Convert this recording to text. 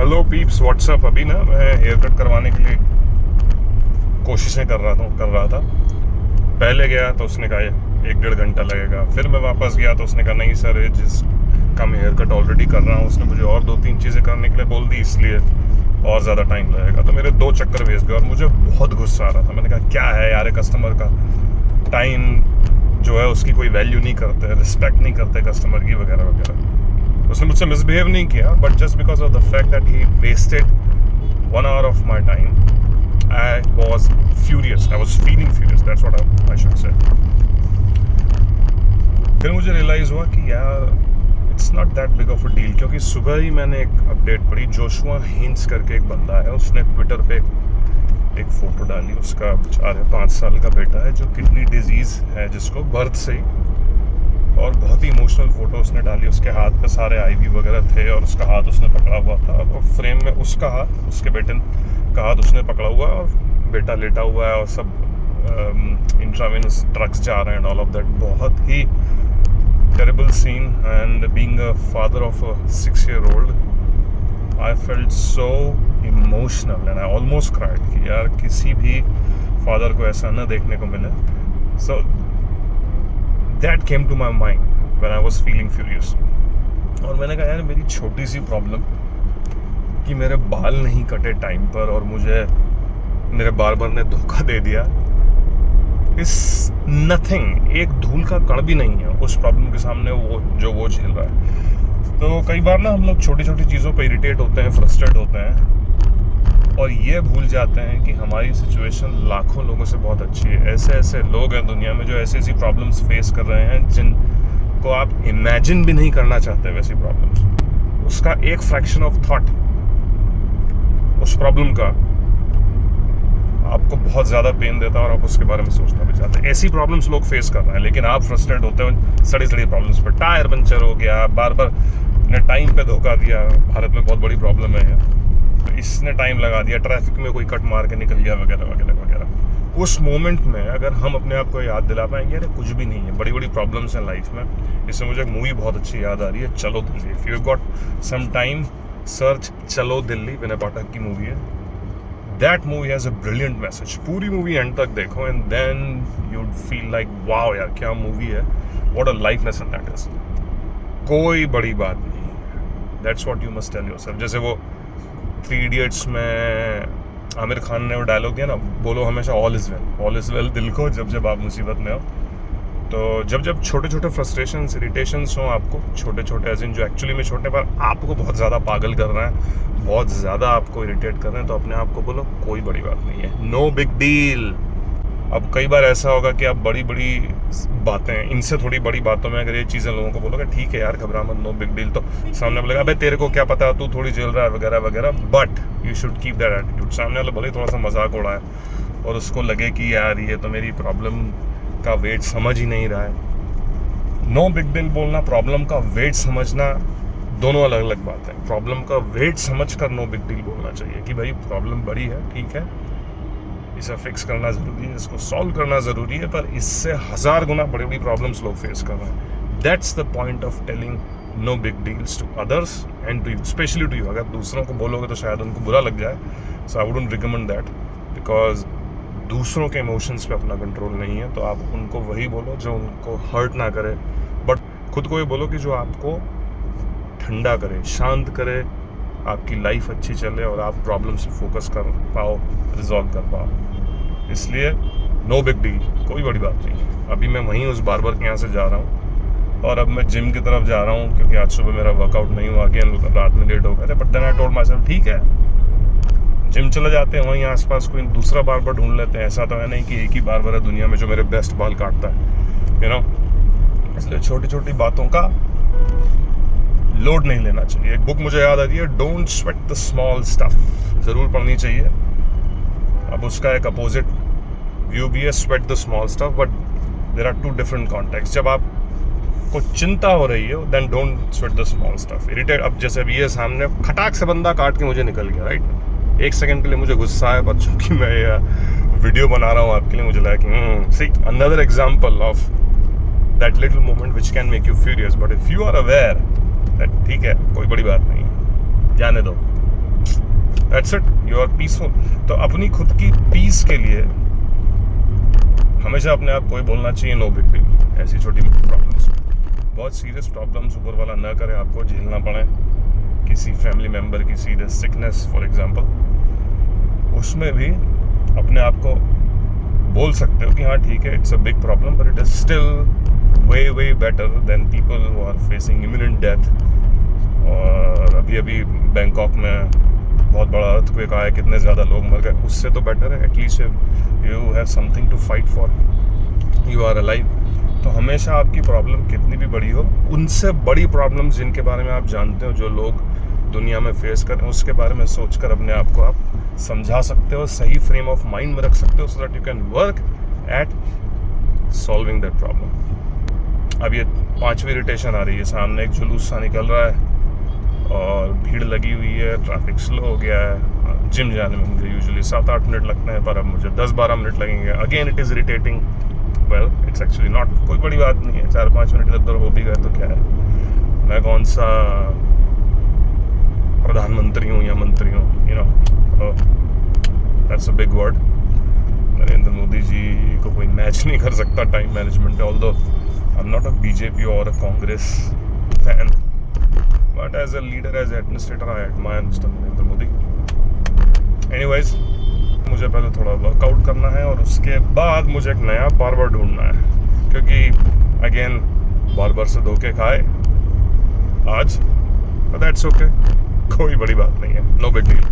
Hello peeps, WhatsApp. अभी ना मैं हेयर कट करवाने के लिए कोशिशें कर रहा था। पहले गया तो उसने कहा 1-1.5 घंटा लगेगा। फिर मैं वापस गया तो उसने कहा नहीं सर, जिस का मैं हेयर कट ऑलरेडी कर रहा हूँ उसने मुझे और 2-3 चीज़ें करने के लिए बोल दी, इसलिए और ज़्यादा टाइम लगेगा। तो मेरे 2 चक्कर वेस्ट गए और मुझे बहुत गुस्सा आ रहा था। मैंने कहा क्या है यार, कस्टमर का टाइम जो है उसकी कोई वैल्यू नहीं करते, रिस्पेक्ट नहीं करते कस्टमर की, वगैरह वगैरह। उसने मुझसे मिसबिहेव नहीं किया, but just because of the fact that he wasted 1 hour of my time, I was furious, I was feeling furious, that's what I should say. फिर मुझे रियलाइज़ हुआ कि यार it's not that big of a deal, क्योंकि सुबह ही मैंने एक update पढ़ी। जोशुआ हिंस करके एक बंदा है, उसने ट्विटर पे एक फ़ोटो डाली। उसका 4-5 साल का बेटा है जो किडनी डिजीज़ है जिसको बर्थ से ही, और बहुत ही इमोशनल फ़ोटो उसने डाली। उसके हाथ पे सारे IV वगैरह थे और उसका हाथ उसने पकड़ा हुआ था, और फ्रेम में उसका हाथ, उसके बेटे का हाथ उसने पकड़ा हुआ है और बेटा लेटा हुआ है और सब इंट्रावेनस ड्रग्स जा रहे हैं, ऑल ऑफ दैट। बहुत ही terrible scene, and being a father of a 6-year-old, I felt so emotional and I almost cried कि यार किसी भी फादर को ऐसा न देखने को मिले। सो that came to my mind when I was feeling furious। और मैंने कहा यार मेरी छोटी सी प्रॉब्लम कि मेरे बाल नहीं कटे टाइम पर और मुझे मेरे बार्बर ने धोखा दे दिया, इस नथिंग, एक धूल का कण भी नहीं है उस प्रॉब्लम के सामने वो झेल रहा है। तो कई बार ना हम लोग छोटी छोटी चीज़ों पर इरिटेट होते हैं, फ्रस्ट्रेट होते हैं, और ये भूल जाते हैं कि हमारी सिचुएशन लाखों लोगों से बहुत अच्छी है। ऐसे ऐसे लोग हैं दुनिया में जो ऐसी ऐसी प्रॉब्लम्स फेस कर रहे हैं जिनको आप इमेजिन भी नहीं करना चाहते। वैसी प्रॉब्लम्स, उसका एक फ्रैक्शन ऑफ थॉट उस प्रॉब्लम का आपको बहुत ज़्यादा पेन देता है और आप उसके बारे में सोचना भी चाहते हैं। ऐसी प्रॉब्लम्स लोग फेस कर रहे हैं, लेकिन आप फ्रस्ट्रेट होते हो सड़ी सड़ी प्रॉब्लम्स पर। टायर पंचर हो गया, बार बार ने टाइम पे धोखा दिया, भारत में बहुत बड़ी प्रॉब्लम है, तो इसने टाइम लगा दिया, ट्रैफिक में कोई कट मार के निकल गया, वगैरह वगैरह वगैरह। उस मोमेंट में अगर हम अपने आप को याद दिला पाएंगे यार कुछ भी नहीं है, बड़ी बड़ी प्रॉब्लम्स हैं लाइफ में। इससे मुझे एक मूवी बहुत अच्छी याद आ रही है, Chalo Dilli. If you got some time, search Chalo Dilli, Vinay Pathak की मूवी है। That movie has a brilliant message. पूरी मूवी एंड तक देखो end then you'd feel like wow यार क्या मूवी है, what a life lesson that is. कोई बड़ी बात नहीं, that's what you must tell yourself. जैसे वो 3 Idiots में आमिर खान ने वो डायलॉग दिया ना, बोलो हमेशा all is well, all is well दिल को, जब जब आप मुसीबत में हो। तो जब जब छोटे छोटे फ्रस्ट्रेशंस, इरिटेशंस हों आपको, छोटे छोटे एज इन जो एक्चुअली में छोटे पर आपको बहुत ज़्यादा पागल कर रहे हैं, बहुत ज़्यादा आपको इरिटेट कर रहे हैं, तो अपने आप को बोलो कोई बड़ी बात नहीं है, नो बिग डील। अब कई बार ऐसा होगा कि आप बड़ी बड़ी बातें, इनसे थोड़ी बड़ी बातों में अगर ये चीज़ें लोगों को बोलोगे ठीक है यार घबरा मत, नो बिग डील, तो सामने बोलेगा अबे तेरे को क्या पता, तू थोड़ी झेल रहा है, वगैरह वगैरह। But you should keep that attitude. सामने वाला भले थोड़ा सा मजाक उड़ाए और उसको लगे कि यार ये तो मेरी प्रॉब्लम का वेट समझ ही नहीं रहा है। नो बिग डील बोलना, प्रॉब्लम का वेट समझना, दोनों अलग अलग बात है। प्रॉब्लम का वेट समझ कर नो बिग डील बोलना चाहिए कि भाई प्रॉब्लम बड़ी है, ठीक है, इसे फिक्स करना ज़रूरी है, इसको सॉल्व करना ज़रूरी है, पर इससे 1000 गुना बड़ी बड़ी प्रॉब्लम्स लोग फेस कर रहे हैं। That's the point of telling no big deals to others and to you, specially to you. अगर दूसरों को बोलोगे तो शायद उनको बुरा लग जाए, so I wouldn't recommend that, because दूसरों के इमोशंस पे अपना कंट्रोल नहीं है। तो आप उनको वही बोलो जो उनको हर्ट ना करे, बट खुद को ये बोलो कि जो आपको ठंडा करे, शांत करे, आपकी लाइफ अच्छी चले और आप प्रॉब्लम से फोकस कर पाओ, रिजॉल्व कर पाओ। इसलिए नो बिग डील, कोई बड़ी बात नहीं। अभी मैं वहीं उस बार्बर के यहाँ से जा रहा हूँ और अब मैं जिम की तरफ जा रहा हूँ, क्योंकि आज सुबह मेरा वर्कआउट नहीं हुआ, अगेन रात में लेट हो गए थे। But then I told myself ठीक है, जिम चले जाते हैं, वहीं आसपास कोई दूसरा बार्बर ढूंढ लेते हैं। ऐसा तो है नहीं कि एक ही बार्बर है दुनिया में जो मेरे बेस्ट बाल काटता है, यू नो। इसलिए छोटी छोटी बातों का लोड नहीं लेना चाहिए। एक बुक मुझे याद आ रही है, don't sweat the small stuff, ज़रूर पढ़नी चाहिए। अब उसका एक अपोजिट व्यू भी है, sweat the small stuff, but there are 2 different context. जब आपको चिंता हो रही है then don't sweat the small stuff. Irritate, अब जैसे अभी ये सामने खटाक से बंदा काट के मुझे निकल गया, राइट, 1 सेकंड के लिए मुझे गुस्सा है, पर चूंकि मैं ये वीडियो बना रहा हूँ आपके लिए, मुझे लगा कि see another example of that little moment which can make you furious. But if you are aware that ठीक है कोई बड़ी बात नहीं, जाने दो, that's it, you are peaceful. तो अपनी खुद की पीस के लिए हमेशा अपने आप को ही बोलना चाहिए नो बिग डील। ऐसी छोटी मोटी प्रॉब्लम्स, बहुत सीरियस प्रॉब्लम्स ऊपर वाला न करे आपको झेलना पड़े, किसी फैमिली मेम्बर की सीरियस सिकनेस फॉर एग्जांपल, उसमें भी अपने आप को बोल सकते हो कि हाँ ठीक है, it's a big problem but it is still way better than people who are facing imminent death. और अभी बैंकॉक में बहुत बड़ा अर्थक्वेक आया, कितने ज़्यादा लोग मर गए, उससे तो बेटर है at least you have something to fight for, you are alive. तो हमेशा आपकी प्रॉब्लम कितनी भी बड़ी हो, उनसे बड़ी प्रॉब्लम्स जिनके बारे में आप जानते हो, जो लोग दुनिया में फेस करें, उसके बारे में सोचकर अपने आप को आप समझा सकते हो, सही फ्रेम ऑफ माइंड में रख सकते हो, so that you can work at solving that problem. अब ये 5वीं इरिटेशन आ रही है, सामने एक जुलूस सा निकल रहा है और भीड़ लगी हुई है, ट्रैफिक स्लो हो गया है। जिम जाने में मुझे यूजुअली 7-8 मिनट लगते हैं, पर अब मुझे 10-12 मिनट लगेंगे। Again it is irritating, well it's actually not, कोई बड़ी बात नहीं है, 4-5 मिनट इधर हो भी गए तो क्या है, मैं कौन सा प्रधानमंत्री हूँ या मंत्री हूँ, you know, that's a big word. Narendra Modi ji को कोई मैच नहीं कर सकता time management, although I am not a BJP और a Congress fan, but as a leader, as administrator, I admire mister Narendra Modi. Anyways, मुझे पहले थोड़ा वर्कआउट करना है और उसके बाद मुझे एक नया बार्बर ढूंढना है, क्योंकि अगेन बार्बर से धोखे खाए आज, दैट्स ओके, कोई बड़ी बात नहीं है, नो बिग डील।